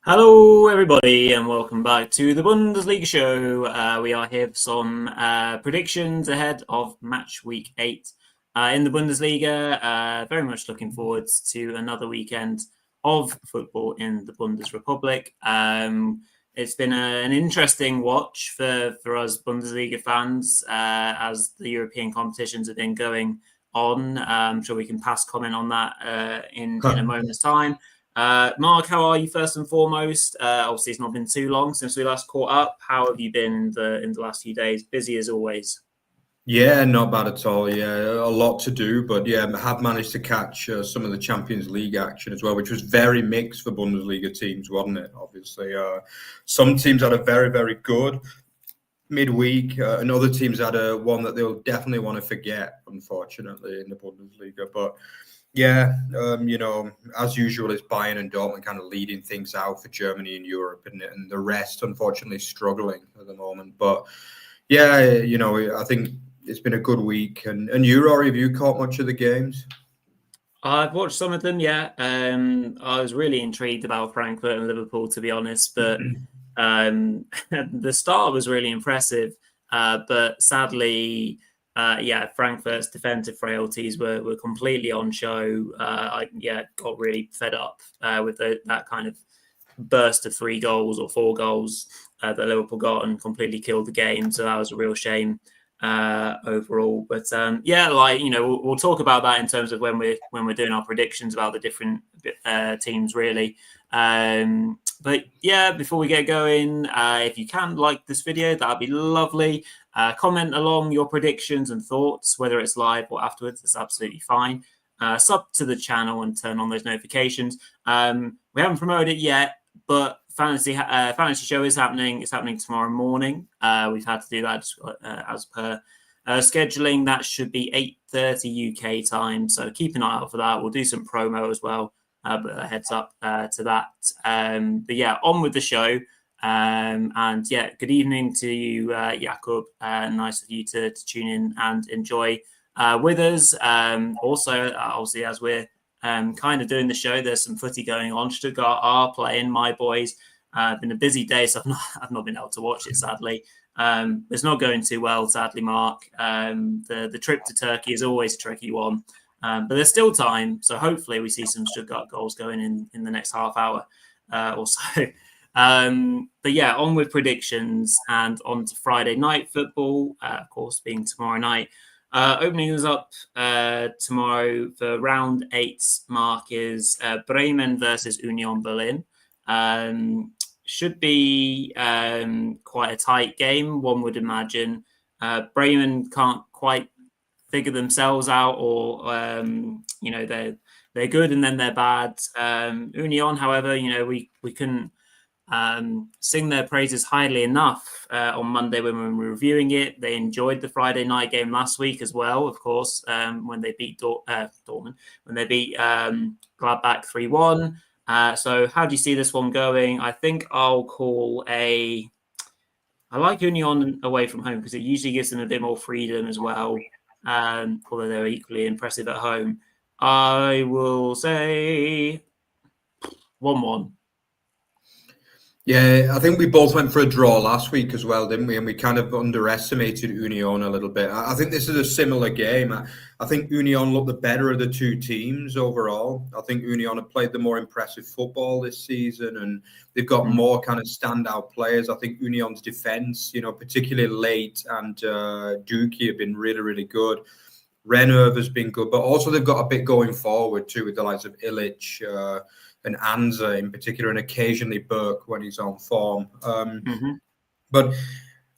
Hello, everybody, and welcome back to the Bundesliga Show. We are here for some predictions ahead of match week 8 in the Bundesliga. Very much looking forward to another weekend of football in the Bundesrepublik. It's been an interesting watch for us Bundesliga fans as the European competitions have been going on. I'm sure we can pass comment on that in a moment's time. Mark, how are you first and foremost? Obviously, it's not been too long since we last caught up. How have you been in the last few days? Busy as always. Yeah, not bad at all. Yeah, a lot to do, but yeah, I have managed to catch some of the Champions League action as well, which was very mixed for Bundesliga teams, wasn't it? Obviously, some teams had a very, very good midweek, and other teams had a one that they'll definitely want to forget, unfortunately, in the Bundesliga. But yeah, as usual, it's Bayern and Dortmund kind of leading things out for Germany and Europe, and the rest, unfortunately, struggling at the moment. But yeah, I think it's been a good week. And you, Rory, have you caught much of the games? I've watched some of them, yeah. I was really intrigued about Frankfurt and Liverpool, to be honest, but the start was really impressive. But sadly, Frankfurt's defensive frailties were completely on show. I got really fed up with that kind of burst of 3 goals or 4 goals that Liverpool got and completely killed the game. So that was a real shame overall. But we'll talk about that in terms of when we're doing our predictions about the different teams, really. But yeah, before we get going, if you can like this video, that'd be lovely. Comment along your predictions and thoughts, whether it's live or afterwards. That's absolutely fine. Sub to the channel and turn on those notifications. We haven't promoted it yet, but fantasy show is happening. It's happening tomorrow morning. We've had to do that as per scheduling. That should be 8:30 UK time. So keep an eye out for that. We'll do some promo as well. But a heads up to that. But yeah, on with the show. And yeah, good evening to you, Jakub. Nice of you to tune in and enjoy with us. Also, obviously, as we're kind of doing the show, there's some footy going on. Stuttgart are playing, my boys. Been a busy day, so I've not been able to watch it, sadly. It's not going too well, sadly, Mark. The trip to Turkey is always a tricky one. But there's still time, so hopefully we see some Stuttgart goals going in the next half hour or so. But yeah, on with predictions and on to Friday night football, of course, being tomorrow night. Opening us up tomorrow for round 8, Mark, is Bremen versus Union Berlin. Should be quite a tight game, one would imagine. Bremen can't quite figure themselves out, or they're good and then they're bad. Union, however, we couldn't sing their praises highly enough on Monday when we were reviewing it. They enjoyed the Friday night game last week as well, of course, when they beat Dortmund, when they beat Gladbach 3-1. So how do you see this one going? I think I'll call I like Union away from home because it usually gives them a bit more freedom as well. Although they're equally impressive at home. I will say 1-1. Yeah, I think we both went for a draw last week as well, didn't we? And we kind of underestimated Union a little bit. I think this is a similar game. I think Union looked the better of the two teams overall. I think Union have played the more impressive football this season, and they've got more kind of standout players. I think Union's defence, particularly late, and Dookie have been really, really good. Renov has been good, but also they've got a bit going forward too with the likes of Illich, and Anza in particular, and occasionally Burke when he's on form. But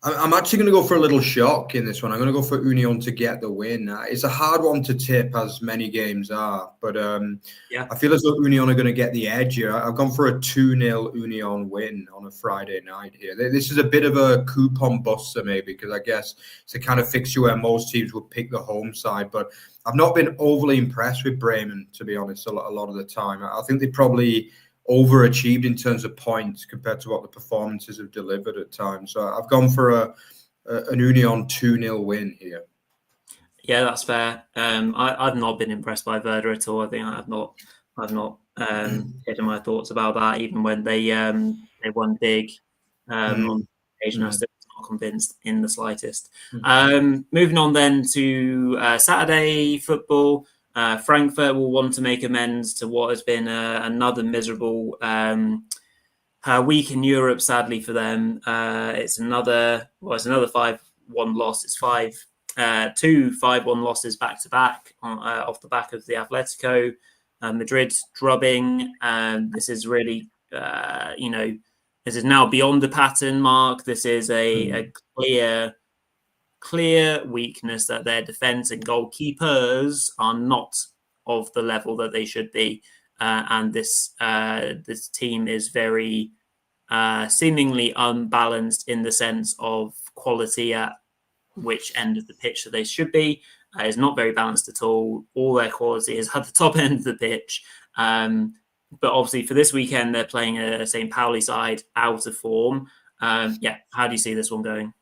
I'm actually going to go for a little shock in this one. I'm going to go for Union to get the win. It's a hard one to tip, as many games are, but I feel as though Union are going to get the edge here. I've gone for a 2-0 Union win on a Friday night here. This is a bit of a coupon buster maybe, because I guess it's a kind of fixture where most teams would pick the home side, but I've not been overly impressed with Bremen, to be honest, a lot of the time. I think they probably overachieved in terms of points compared to what the performances have delivered at times. So I've gone for an Union 2-0 win here. Yeah, that's fair. I've not been impressed by Werder at all. I think I've not getting my thoughts about that, even when they won big on occasion. I still not convinced in the slightest. Moving on then to Saturday football. Frankfurt will want to make amends to what has been another miserable week in Europe, sadly for them. It's another 5-1 loss. It's 2 5-1 losses back to back off the back of the Atletico Madrid drubbing. This is really, this is now beyond the pattern mark. This is a clear weakness that their defense and goalkeepers are not of the level that they should be. And this team is very seemingly unbalanced in the sense of quality at which end of the pitch that they should be. It's not very balanced at all. All their quality is at the top end of the pitch. But obviously for this weekend, they're playing a St. Pauli side out of form. How do you see this one going?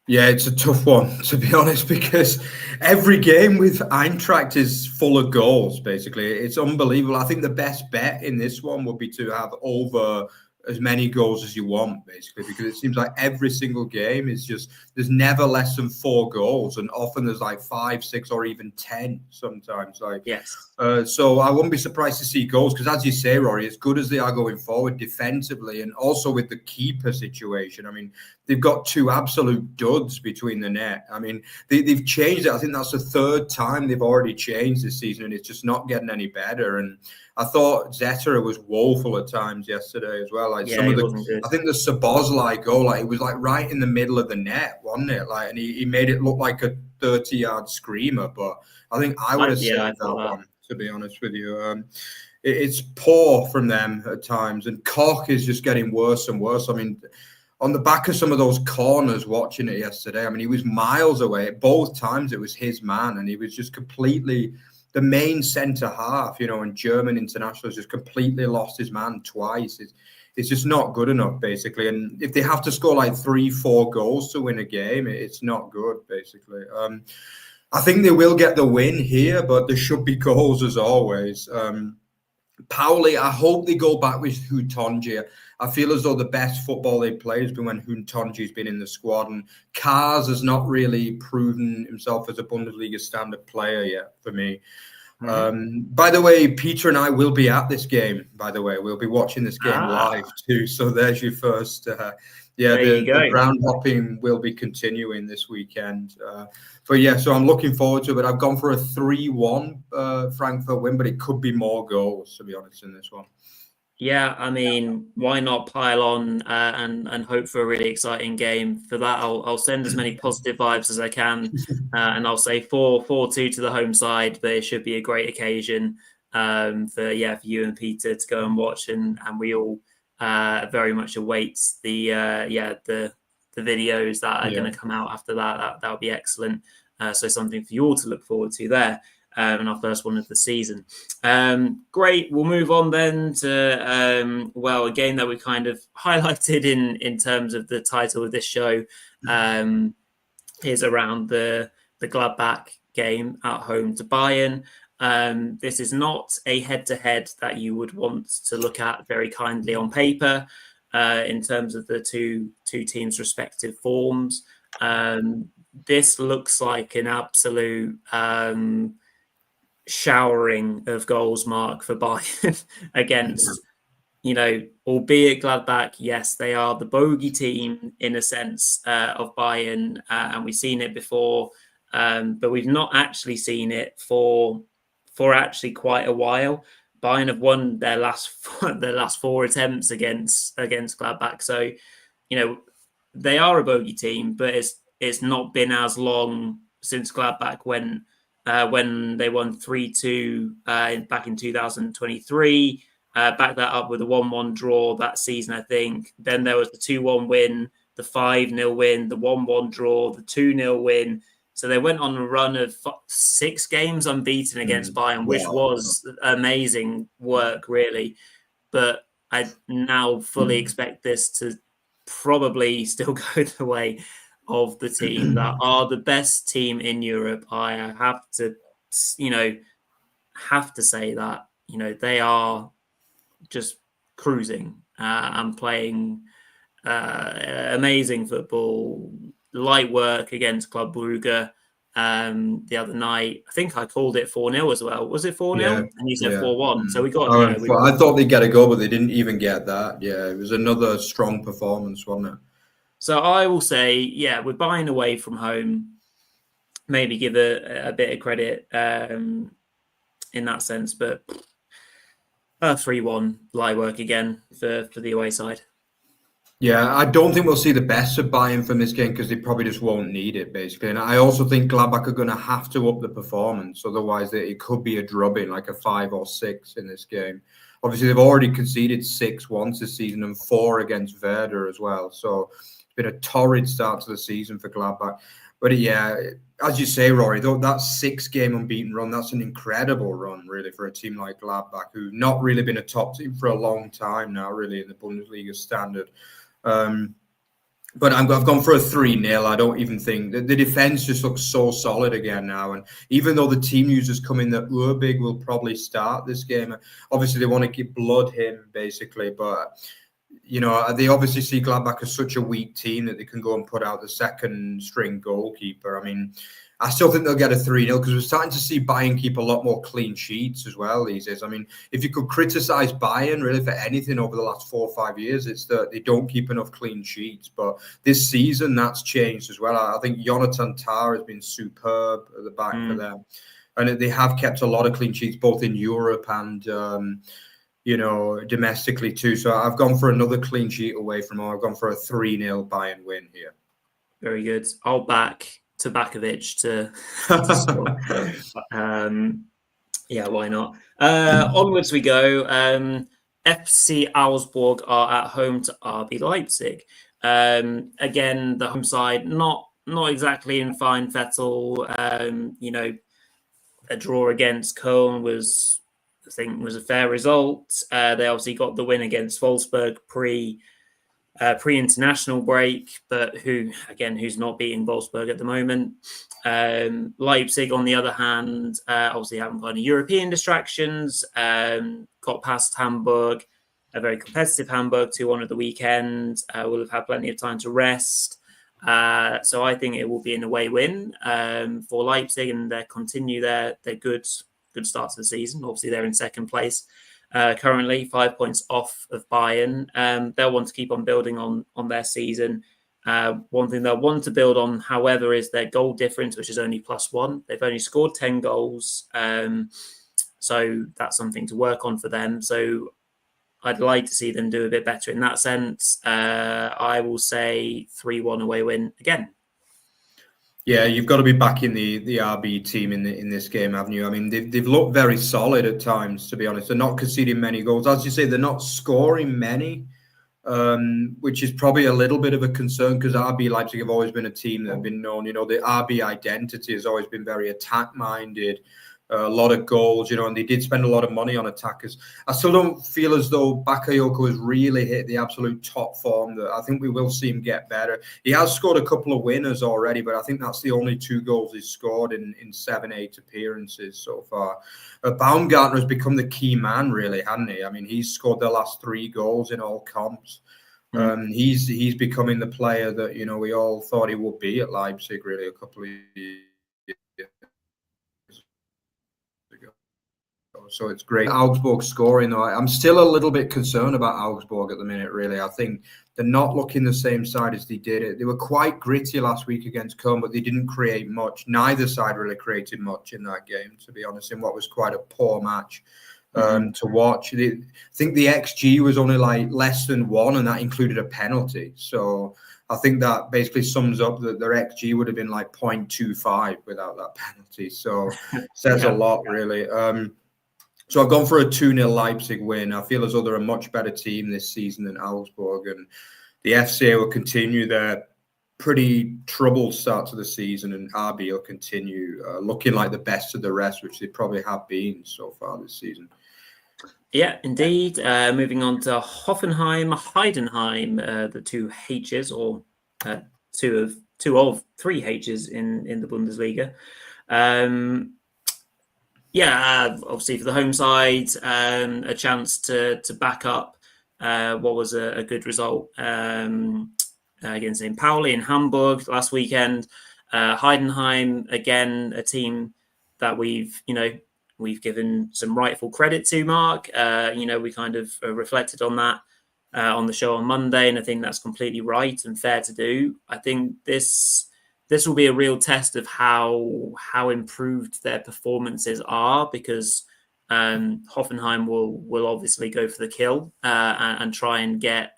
Yeah, it's a tough one, to be honest, because every game with Eintracht is full of goals, basically. It's unbelievable. I think the best bet in this one would be to have over as many goals as you want, basically, because it seems like every single game is just, there's never less than 4 goals, and often there's like 5, 6, or even 10 sometimes. Yes. So I wouldn't be surprised to see goals, because as you say, Rory, as good as they are going forward defensively, and also with the keeper situation, I mean, they've got 2 absolute duds between the net. I mean, they've changed it. I think that's the 3rd time they've already changed this season, and it's just not getting any better. And I thought Zeta was woeful at times yesterday as well. I think the Szoboszlai goal, it was right in the middle of the net, wasn't it? And he made it look like a 30-yard screamer. But I think I would have saved that one, to be honest with you. It's poor from them at times, and Koch is just getting worse and worse. I mean, on the back of some of those corners, watching it yesterday, I mean, he was miles away. Both times it was his man, and he was just completely the main centre half, and German international has just completely lost his man twice. It's just not good enough, basically. And if they have to score 3-4 goals to win a game, it's not good, basically. I think they will get the win here, but there should be goals as always. Pauli, I hope they go back with Hutonji. I feel as though the best football they've played has been when Hutonji's been in the squad, and Kars has not really proven himself as a Bundesliga standard player yet for me. By the way, Peter and I will be at this game, by the way. We'll be watching this game live too. So there's your first... the ground hopping will be continuing this weekend. So I'm looking forward to it. I've gone for a 3-1 Frankfurt win, but it could be more goals, to be honest, in this one. Yeah, I mean, why not pile on and hope for a really exciting game? For that, I'll send as many positive vibes as I can, and I'll say 4-2 to the home side. But it should be a great occasion for you and Peter to go and watch, and we all very much await the videos that are going to come out after that. That'll be excellent. So something for you all to look forward to there. And our first one of the season. Great. We'll move on then to a game that we kind of highlighted in terms of the title of this show is around the Gladbach game at home to Bayern. This is not a head-to-head that you would want to look at very kindly on paper in terms of the two teams' respective forms. This looks like an absolute showering of goals mark for Bayern against, albeit Gladbach, yes, they are the bogey team in a sense of Bayern, and we've seen it before, but we've not actually seen it for actually quite a while. Bayern have won their last 4 attempts against Gladbach, so they are a bogey team, but it's not been as long since Gladbach when they won 3-2 back in 2023. Back that up with a 1-1 draw that season, I think. Then there was the 2-1 win, the 5-0 win, the 1-1 draw, the 2-0 win. So they went on a run of 6 games unbeaten against Bayern, which was amazing work, really. But I now fully expect this to probably still go the way of the team that are the best team in Europe. I have to say that. they are just cruising and playing amazing football, light work against Club Brugge the other night. I think I called it 4-0 as well. Was it 4-0? Yeah, And you said yeah. 4-1. So we got, I thought they'd get a goal, but they didn't even get that. Yeah, it was another strong performance, wasn't it? So I will say, we're buying away from home. Maybe give a bit of credit in that sense, but 3-1 light work again for the away side. Yeah, I don't think we'll see the best of Bayern from this game because they probably just won't need it, basically. And I also think Gladbach are going to have to up the performance. Otherwise, it could be a drubbing, like a 5 or 6 in this game. Obviously, they've already conceded 6 once this season and 4 against Werder as well. So it's been a torrid start to the season for Gladbach. But yeah, as you say, Rory, though, that 6-game unbeaten run, that's an incredible run, really, for a team like Gladbach, who've not really been a top team for a long time now, really, in the Bundesliga standard. But I've gone for a 3-0. I don't even think the defense just looks so solid again now. And even though the team news has come in that Urbig will probably start this game, obviously they want to keep blood him basically. But they obviously see Gladbach as such a weak team that they can go and put out the second string goalkeeper. I mean, I still think they'll get a 3-0 because we're starting to see Bayern keep a lot more clean sheets as well these days. I mean, if you could criticize Bayern really for anything over the last 4 or 5 years, it's that they don't keep enough clean sheets. But this season, that's changed as well. I think Jonathan Tah has been superb at the back for them. And they have kept a lot of clean sheets, both in Europe and, domestically too. So I've gone for another clean sheet away from home. I've gone for a 3-0 Bayern win here. Very good. I'll back Tabakovic to score. Why not? Onwards we go. FC Augsburg are at home to RB Leipzig. Again, the home side not exactly in fine fettle. A draw against Koeln was a fair result. They obviously got the win against Wolfsburg pre-international break, but who's not beating Wolfsburg at the moment. Leipzig, on the other hand, obviously haven't got any European distractions. Got past Hamburg, a very competitive Hamburg 2-1 at the weekend. Will have had plenty of time to rest. So I think it will be an away win for Leipzig, and they continue their good start to the season. Obviously, they're in second place. Currently 5 points off of Bayern. They'll want to keep on building on their season. One thing they'll want to build on, however, is their goal difference, which is only +1. They've only scored 10 goals. So that's something to work on for them. So I'd like to see them do a bit better in that sense. I will say 3-1 away win again. Yeah, you've got to be backing the RB team in this game, haven't you? I mean, they've looked very solid at times, to be honest. They're not conceding many goals. As you say, they're not scoring many, which is probably a little bit of a concern because RB Leipzig have always been a team that have been known. The RB identity has always been very attack-minded. A lot of goals, and they did spend a lot of money on attackers. I still don't feel as though Bakayoko has really hit the absolute top form. That I think we will see him get better. He has scored a couple of winners already, but I think that's the only 2 goals he's scored in 7-8 appearances so far. Baumgartner has become the key man, really, hasn't he? I mean, he's scored the last 3 goals in all comps. He's becoming the player that we all thought he would be at Leipzig, really, a couple of years ago. So it's great. Augsburg scoring, though. I'm still a little bit concerned about Augsburg at the minute, really. I think they're not looking the same side as they did. They were quite gritty last week against Koeln, but they didn't create much. Neither side really created much in that game, to be honest, in what was quite a poor match to watch. I think the XG was only like less than 1, and that included a penalty. So I think that basically sums up that their XG would have been like 0.25 without that penalty. So says a lot, really. So I've gone for a 2-0 Leipzig win. I feel as though they're a much better team this season than Augsburg, and the Effzeh will continue their pretty troubled start to the season, and RB will continue looking like the best of the rest, which they probably have been so far this season. Yeah, indeed. Moving on to Hoffenheim, Heidenheim, the 2 H's, or 2 of 3 H's in the Bundesliga. Yeah, obviously for the home side, a chance to back up what was a good result against Pauli in Hamburg last weekend. Heidenheim, again, a team that we've given some rightful credit to, Mark. We kind of reflected on that on the show on Monday, and I think that's completely right and fair to do. I think this will be a real test of how improved their performances are, because Hoffenheim will obviously go for the kill and try and get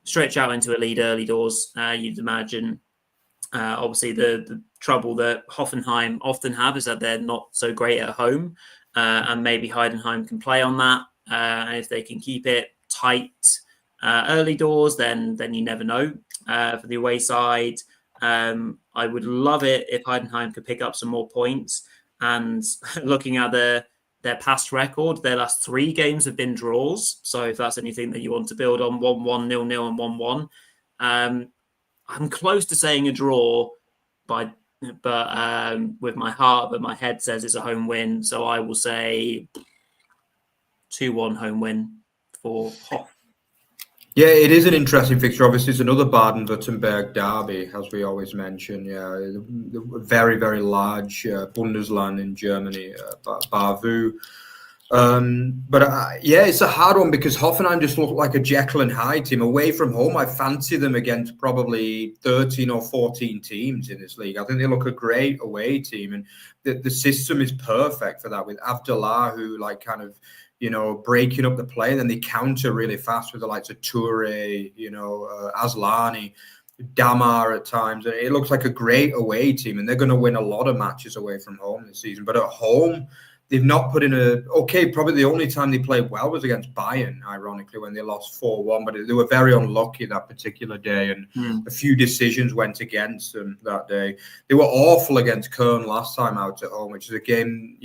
stretch out into a lead early doors. You'd imagine. Obviously, the trouble that Hoffenheim often have is that they're not so great at home, and maybe Heidenheim can play on that. And if they can keep it tight early doors, then you never know. For the away side, I would love it if Heidenheim could pick up some more points. And looking at their past record, their last 3 games have been draws. So if that's anything that you want to build on, 1-1, 0-0, and 1-1. I'm close to saying a draw, but with my heart, but my head says it's a home win. So I will say 2-1 home win for Hoff. Yeah, it is an interesting fixture. Obviously, it's another Baden-Württemberg derby, as we always mention. Yeah, the very, very large Bundesland in Germany, Bavü. It's a hard one because Hoffenheim just look like a Jekyll and Hyde team. Away from home, I fancy them against probably 13 or 14 teams in this league. I think they look a great away team, and the system is perfect for that, with Abdullah, who breaking up the play, and then they counter really fast with the likes of Toure, Aslani, Damar at times. And it looks like a great away team, and they're going to win a lot of matches away from home this season. But at home, they've not put in probably the only time they played well was against Bayern, ironically, when they lost 4-1. But they were very unlucky that particular day, and a few decisions went against them that day. They were awful against Koeln last time out at home, which is a game,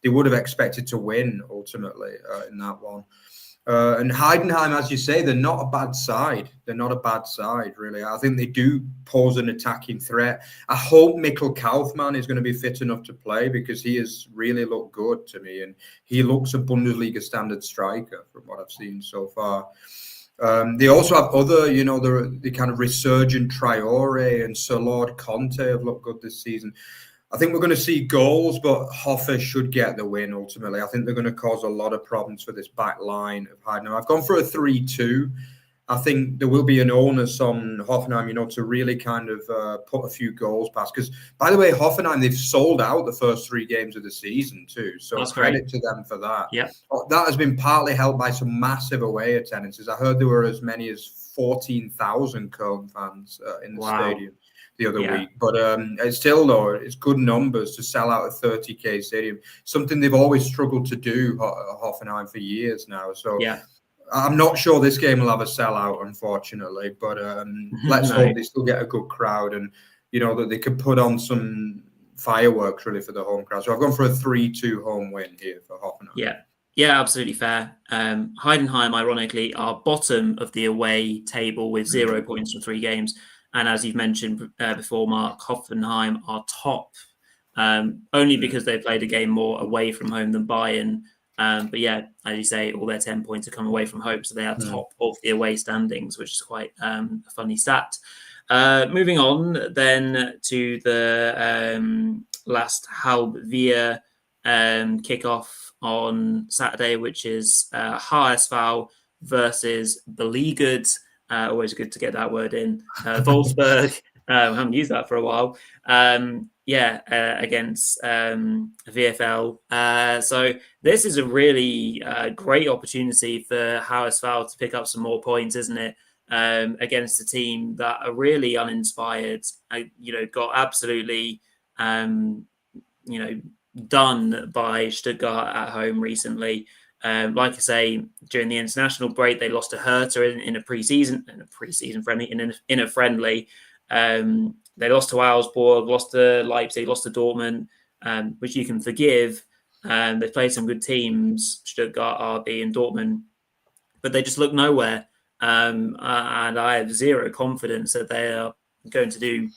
they would have expected to win ultimately in that one. And Heidenheim, as you say, they're not a bad side. They're not a bad side, really. I think they do pose an attacking threat. I hope Mikkel Kaufmann is going to be fit enough to play, because he has really looked good to me. And he looks a Bundesliga standard striker from what I've seen so far. They also have other, the kind of resurgent Traore and Sir Lord Conte have looked good this season. I think we're going to see goals, but Hoffe should get the win ultimately. I think they're going to cause a lot of problems for this back line of Heidenheim. I've gone for a 3-2. I think there will be an onus on Hoffenheim, to really kind of put a few goals past. Because, by the way, Hoffenheim, they've sold out the first 3 games of the season too. So that's credit to them for that. Yeah, that has been partly helped by some massive away attendances. I heard there were as many as 14,000 Koeln fans in the stadium the other week. But it's still, though, it's good numbers to sell out a 30k stadium, something they've always struggled to do, Hoffenheim, for years now. So I'm not sure this game will have a sellout, unfortunately, but let's hope they still get a good crowd, and that they could put on some fireworks really for the home crowd. So I've gone for a 3-2 home win here for Hoffenheim. Yeah, absolutely fair. Heidenheim, ironically, are bottom of the away table with 0 points from 3 games. And as you've mentioned before, Mark, Hoffenheim are top, only because they played a game more away from home than Bayern. But yeah, as you say, all their 10 points have come away from home. So they are top of the away standings, which is quite a funny stat. Moving on then to the last Halbwier kickoff on Saturday, which is HSV versus Beleaguered. Always good to get that word in. Wolfsburg. I haven't used that for a while. Against VfL. So this is a really great opportunity for HSV to pick up some more points, isn't it? Against a team that are really uninspired. Got absolutely, done by Stuttgart at home recently. Like I say, during the international break, they lost to Hertha in a friendly. They lost to Augsburg, lost to Leipzig, lost to Dortmund, which you can forgive. They've played some good teams, Stuttgart, RB, and Dortmund, but they just look nowhere. And I have zero confidence that they are going to do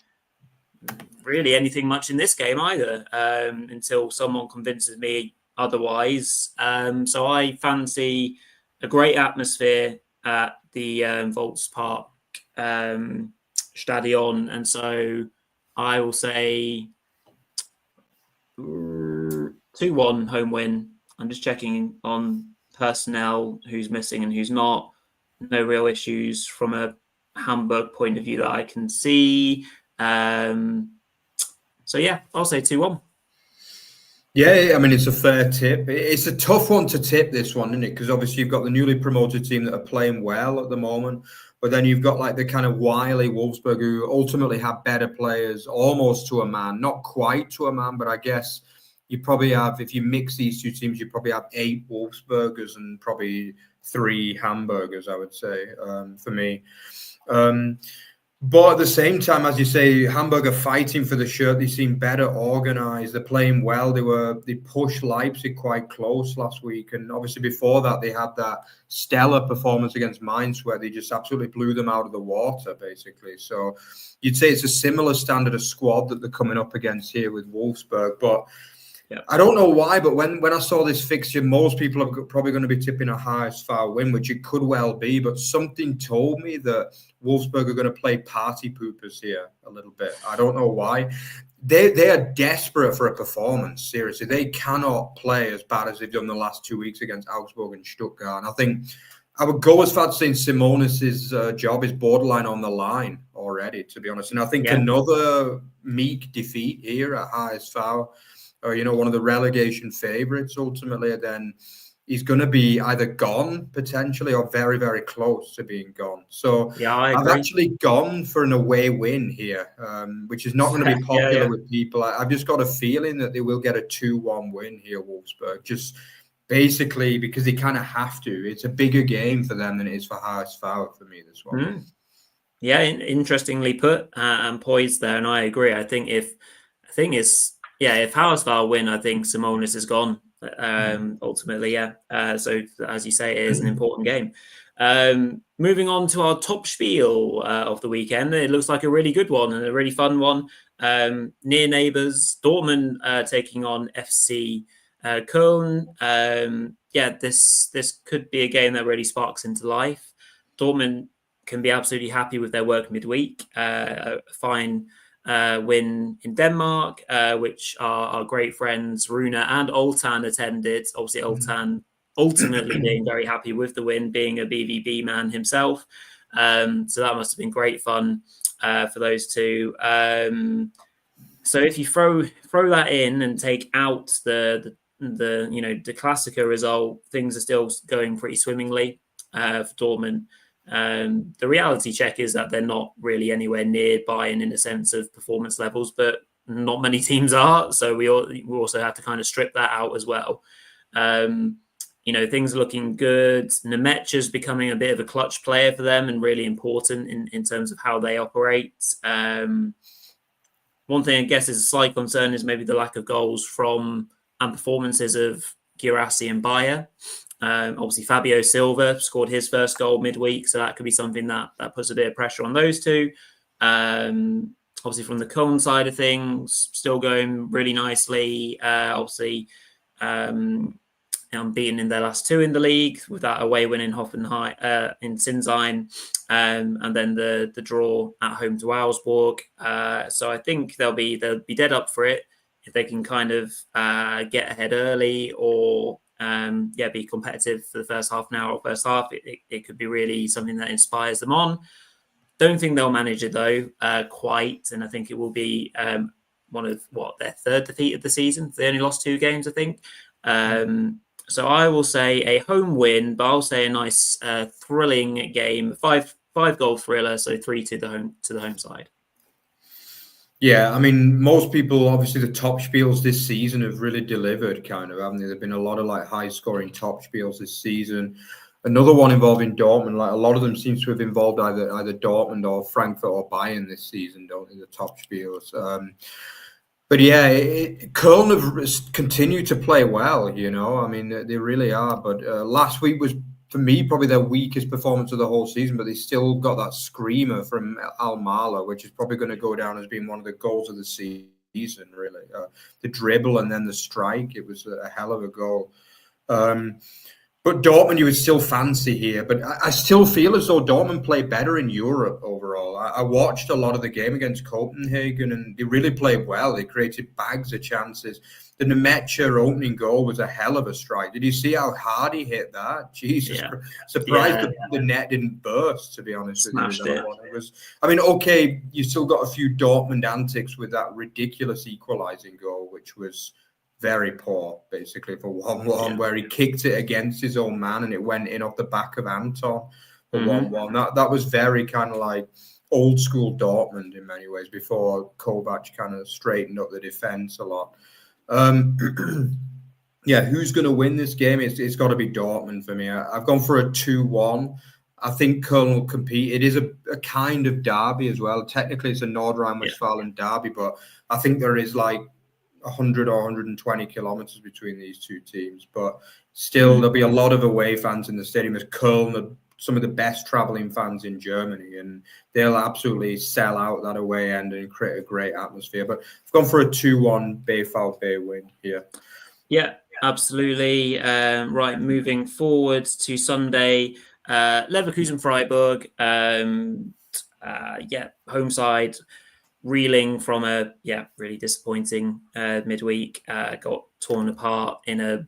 really anything much in this game either, until someone convinces me otherwise. So I fancy a great atmosphere at the Volkspark Stadion, and so I will say 2-1 home win. I'm just checking on personnel, who's missing and who's not. No real issues from a Hamburg point of view that I can see. So yeah, I'll say 2-1. Yeah, I mean, it's a fair tip. It's a tough one to tip, this one, isn't it? Because obviously you've got the newly promoted team that are playing well at the moment, but then you've got like the kind of wily Wolfsburg, who ultimately have better players, almost to a man, not quite to a man, but I guess you probably have, if you mix these two teams, you probably have 8 Wolfsburgers and probably 3 Hamburgers, I would say, for me. But at the same time, as you say, Hamburg are fighting for the shirt. They seem better organised. They're playing well. They pushed Leipzig quite close last week, and obviously before that they had that stellar performance against Mainz where they just absolutely blew them out of the water, basically. So you'd say it's a similar standard of squad that they're coming up against here with Wolfsburg, but. Yeah. I don't know why, but when I saw this fixture, most people are probably going to be tipping a HSV win, which it could well be. But something told me that Wolfsburg are going to play party poopers here a little bit. I don't know why. They are desperate for a performance, seriously. They cannot play as bad as they've done the last 2 weeks against Augsburg and Stuttgart. And I think I would go as far as saying Simonis' job is borderline on the line already, to be honest. And I think another meek defeat here at HSV, or, one of the relegation favourites ultimately, then he's going to be either gone potentially or very, very close to being gone. So I've actually gone for an away win here, which is not going to be popular with people. I've just got a feeling that they will get a 2-1 win here, Wolfsburg, just basically because they kind of have to. It's a bigger game for them than it is for HSV for me, this one. Yeah, interestingly put and poised there, and I agree. I think if HSV win, I think Simonis is gone. Ultimately, so as you say, it is an important game. Moving on to our Topspiel of the weekend. It looks like a really good one and a really fun one. Near neighbours, Dortmund taking on Effzeh Koeln. This could be a game that really sparks into life. Dortmund can be absolutely happy with their work midweek. Fine win in Denmark, which our great friends Rune and Oltan attended. Obviously, Oltan ultimately being very happy with the win, being a BVB man himself. So that must have been great fun for those two. So if you throw that in and take out the Klassiker result, things are still going pretty swimmingly for Dortmund. The reality check is that they're not really anywhere near Bayern in a sense of performance levels, but not many teams are. So we also have to kind of strip that out as well. Things are looking good. Nemec's becoming a bit of a clutch player for them and really important in terms of how they operate. One thing I guess is a slight concern is maybe the lack of goals from and performances of Guirassy and Bayer. Obviously, Fabio Silva scored his first goal midweek, so that could be something that puts a bit of pressure on those two. Obviously, from the Koeln side of things, still going really nicely. Unbeaten in their last 2 in the league with that away win in Hoffenheim, in Sinzheim, and then the draw at home to Augsburg. So I think they'll be dead up for it if they can kind of get ahead early or be competitive for the first half an hour or first half. It could be really something that inspires them on. Don't think they'll manage it though quite, and I think it will be one of their 3rd defeat of the season. They only lost 2 games, I think. So I will say a home win, but I'll say a nice thrilling game, 5-goal thriller, so 3 to the home side. Yeah, I mean, most people, obviously, the Topspiels this season have really delivered, kind of, haven't they? There've been a lot of high-scoring Topspiels this season. Another one involving Dortmund, a lot of them seem to have involved either Dortmund or Frankfurt or Bayern this season, don't they? The Topspiels. But yeah, Koeln have continued to play well, I mean, they really are. But last week was for me, probably their weakest performance of the whole season, but they still got that screamer from Almala, which is probably going to go down as being one of the goals of the season, really. The dribble and then the strike, it was a hell of a goal. But Dortmund, you would still fancy here. But I still feel as though Dortmund play better in Europe overall. I watched a lot of the game against Copenhagen, and they really played well. They created bags of chances. The Nemecha opening goal was a hell of a strike. Did you see how hard he hit that? Jesus, surprised the net didn't burst, to be honest Smashed with you. It was, I mean, okay, you still got a few Dortmund antics with that ridiculous equalising goal, which was very poor, basically, for 1-1, where he kicked it against his own man and it went in off the back of Anton for 1-1. That was very kind of like old school Dortmund in many ways, before Kovac kind of straightened up the defense a lot. Who's going to win this game? It's got to be Dortmund for me. I've gone for a 2-1. I think Koeln will compete. It is a kind of derby as well. Technically, it's a Nordrhein-Westfalen derby, but I think there is like 100 or 120 kilometers between these two teams. But still, there'll be a lot of away fans in the stadium, as Koeln are some of the best traveling fans in Germany, and they'll absolutely sell out that away end and create a great atmosphere. But I've gone for a 2-1 VfB win here. Yeah, absolutely. Right, moving forward to Sunday, Leverkusen Freiburg. Home side reeling from a really disappointing midweek. Got torn apart in a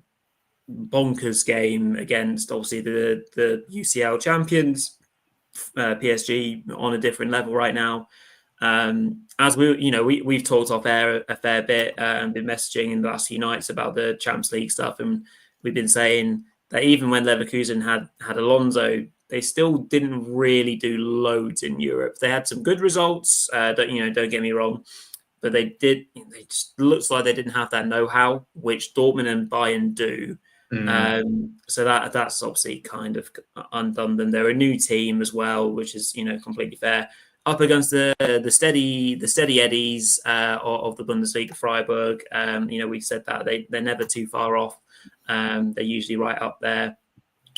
bonkers game against obviously the UCL champions, PSG, on a different level right now. As we've talked off air a fair bit and been messaging in the last few nights about the Champions League stuff, and we've been saying that even when Leverkusen had Alonso, they still didn't really do loads in Europe. They had some good results, don't get me wrong, but they just looks like they didn't have that know-how, which Dortmund and Bayern do. So that's obviously kind of undone them. They're a new team as well, which is completely fair. Up against the steady eddies of the Bundesliga, Freiburg. We've said that they're never too far off. They're usually right up there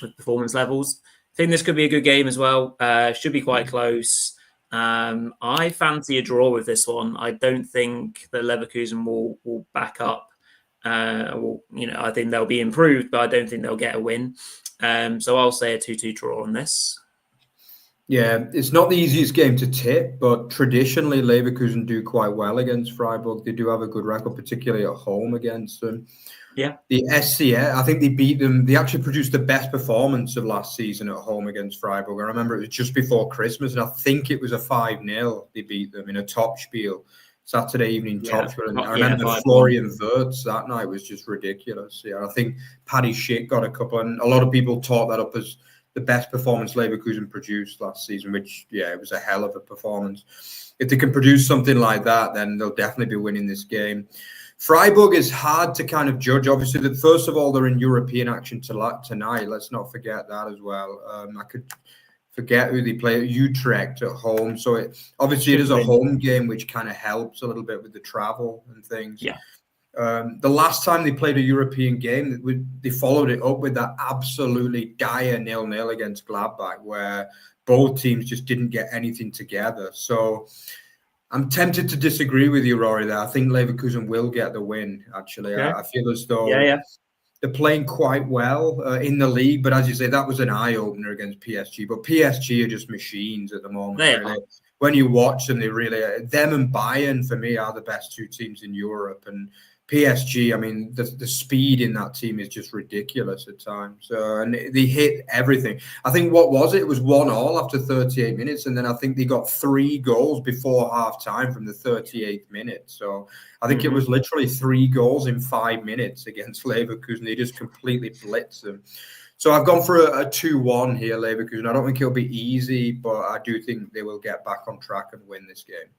with performance levels. I think this could be a good game as well. Should be quite close. I fancy a draw with this one. I don't think that Leverkusen will back up. I think they'll be improved, but I don't think they'll get a win. So I'll say a 2-2 draw on this. Yeah, it's not the easiest game to tip, but traditionally Leverkusen do quite well against Freiburg. They do have a good record, particularly at home against them. Yeah. The Effzeh, I think they beat them. They actually produced the best performance of last season at home against Freiburg. I remember it was just before Christmas, and I think it was a 5-0. They beat them in a Topspiel, Saturday evening Topspiel. And I remember Florian Wirtz that night was just ridiculous. Yeah, I think Paddy Schick got a couple, and a lot of people talk that up as the best performance Leverkusen produced last season, which, it was a hell of a performance. If they can produce something like that, then they'll definitely be winning this game. Freiburg is hard to kind of judge. Obviously, first of all, they're in European action tonight. Let's not forget that as well. I could forget who they play. Utrecht at home. So it is a home game, which kind of helps a little bit with the travel and things. Yeah. The last time they played a European game, they followed it up with that absolutely dire 0-0 against Gladbach, where both teams just didn't get anything together. So I'm tempted to disagree with you, Rory, there. I think Leverkusen will get the win, actually. Yeah. I feel as though they're playing quite well in the league, but as you say, that was an eye-opener against PSG. But PSG are just machines at the moment, really. When you watch them, them and Bayern, for me, are the best two teams in Europe. And PSG, I mean, the speed in that team is just ridiculous at times. And they hit everything. I think, what was it? It was 1-1 after 38 minutes. And then I think they got 3 goals before half-time from the 38th minute. So I think it was literally 3 goals in 5 minutes against Leverkusen. They just completely blitzed them. So I've gone for a 2-1 here, Leverkusen. I don't think it'll be easy, but I do think they will get back on track and win this game.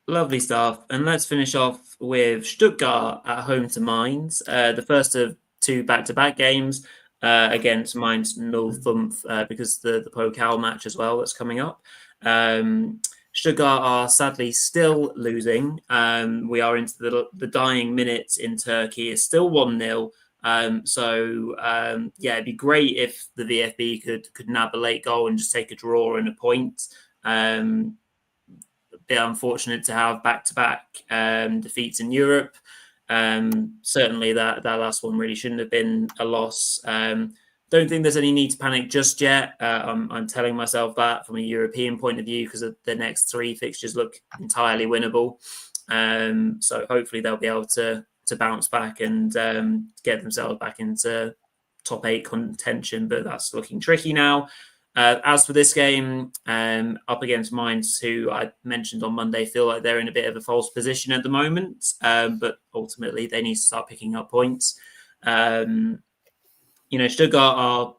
Lovely stuff. And let's finish off with Stuttgart at home to Mainz. The first of 2 back-to-back games against Mainz 05 because the Pokal match as well that's coming up. Stuttgart are sadly still losing. We are into the dying minutes in Turkey. It's still 1-0. It'd be great if the VfB could nab a late goal and just take a draw and a point. A bit unfortunate to have back-to-back defeats in Europe. Certainly that last one really shouldn't have been a loss. Don't think there's any need to panic just yet. I'm telling myself that from a European point of view because the next 3 fixtures look entirely winnable. So hopefully they'll be able to bounce back and get themselves back into top 8 contention, but that's looking tricky now. As for this game, up against Mainz, who I mentioned on Monday, feel like they're in a bit of a false position at the moment, but ultimately they need to start picking up points. Stuttgart are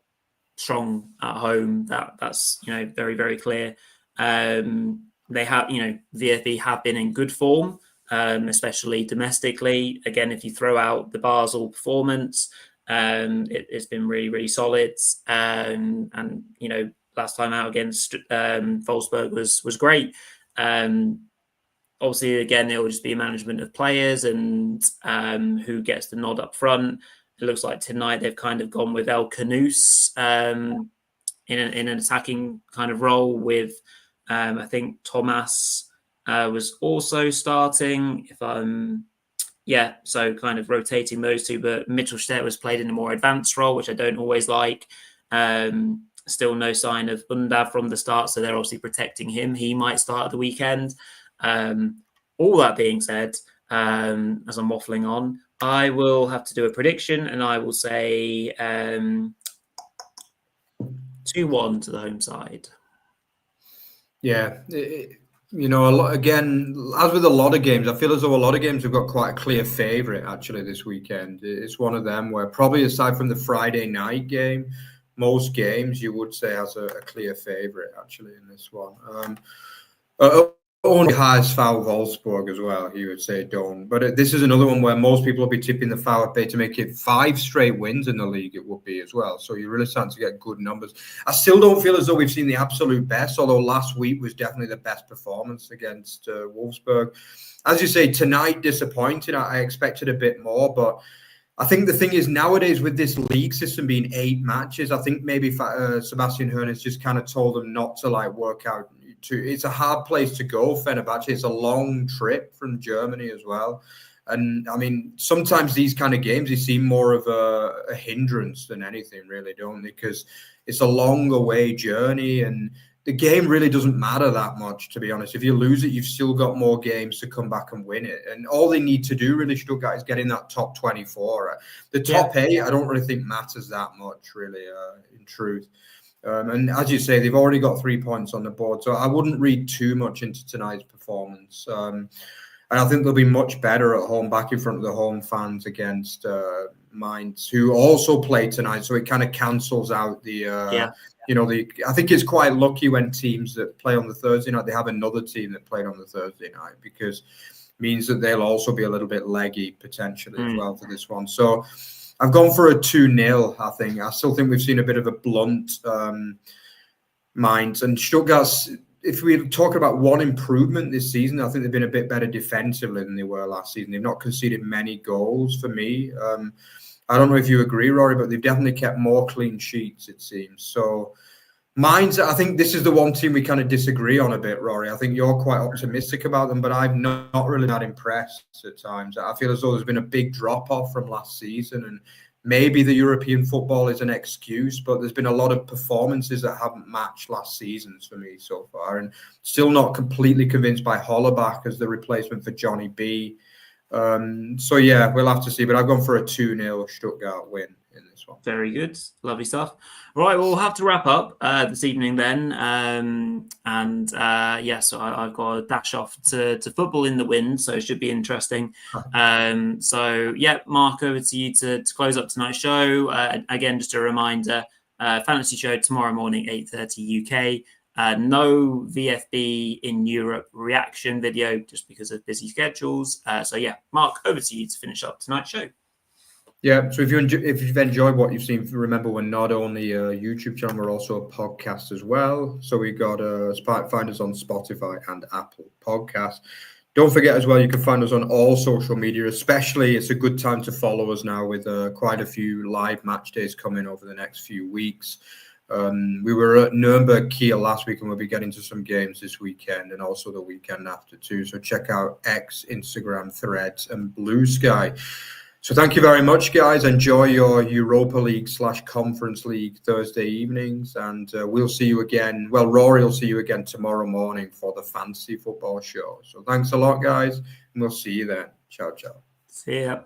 strong at home. That's very, very clear. They have, VfB have been in good form, especially domestically. Again, if you throw out the Basel performance, it's been really, really solid. And last time out against Wolfsburg was great. Obviously, again, it will just be a management of players and who gets the nod up front. It looks like tonight they've kind of gone with El Canoes in an attacking kind of role with, I think Thomas was also starting. So kind of rotating those two. But Mittelstadt was played in a more advanced role, which I don't always like. Still no sign of Undav from the start, so they're obviously protecting him. He might start at the weekend. All that being said, as I'm waffling on, I will have to do a prediction, and I will say 2-1 to the home side. Yeah, again, as with a lot of games, I feel as though a lot of games have got quite a clear favourite actually this weekend. It's one of them where probably aside from the Friday night game, most games you would say has a clear favourite actually in this one. Only has foul Wolfsburg as well, you would say don't. But this is another one where most people will be tipping the VfB to make it 5 straight wins in the league, it would be as well. So you're really starting to get good numbers. I still don't feel as though we've seen the absolute best, although last week was definitely the best performance against Wolfsburg. As you say, tonight, disappointing. I expected a bit more, but I think the thing is nowadays with this league system being 8 matches, I think maybe Sebastian Hoeneß has just kind of told them not to work out. It's a hard place to go, Fenerbahce. It's a long trip from Germany as well. And I mean, sometimes these kind of games, they seem more of a hindrance than anything, really, don't they? Because it's a long away journey and the game really doesn't matter that much, to be honest. If you lose it, you've still got more games to come back and win it. And all they need to do, really, Stuttgart, is get in that top 24. The top 8, I don't really think matters that much, really, in truth. And as you say, they've already got 3 points on the board. So I wouldn't read too much into tonight's performance. And I think they'll be much better at home, back in front of the home fans against Mainz, who also play tonight. So it kind of cancels out I think it's quite lucky when teams that play on the Thursday night, they have another team that played on the Thursday night, because it means that they'll also be a little bit leggy potentially as well for this one. So I've gone for a 2-0, I think. I still think we've seen a bit of a blunt Mainz. And Stuttgart's, if we're talking about one improvement this season, I think they've been a bit better defensively than they were last season. They've not conceded many goals for me. I don't know if you agree, Rory, but they've definitely kept more clean sheets, it seems. So Mainz, I think this is the one team we kind of disagree on a bit, Rory. I think you're quite optimistic about them, but I'm not really that impressed at times. I feel as though there's been a big drop-off from last season, and maybe the European football is an excuse, but there's been a lot of performances that haven't matched last season's for me so far, and still not completely convinced by Hollerbach as the replacement for Johnny B. So yeah, we'll have to see, but I've gone for a 2-0 Stuttgart win in this one. Very good. Lovely stuff. Right, well, we'll have to wrap up this evening then. So I've got to dash off to football in the wind, so it should be interesting. Mark, over to you to close up tonight's show. Again, just a reminder, fantasy show tomorrow morning, 8:30 UK. No VfB in Europe reaction video just because of busy schedules. Mark, over to you to finish up tonight's show. Yeah, so if you've enjoyed what you've seen, remember we're not only a YouTube channel, we're also a podcast as well. So we got find us on Spotify and Apple Podcasts. Don't forget as well, you can find us on all social media, especially it's a good time to follow us now with quite a few live match days coming over the next few weeks. We were at Nuremberg Kiel last week and we'll be getting to some games this weekend and also the weekend after too. So check out X, Instagram, Threads and Blue Sky. So thank you very much, guys. Enjoy your Europa League / Conference League Thursday evenings. And we'll see you again. Well, Rory will see you again tomorrow morning for the Fantasy Football Show. So thanks a lot, guys. And we'll see you then. Ciao, ciao. See ya.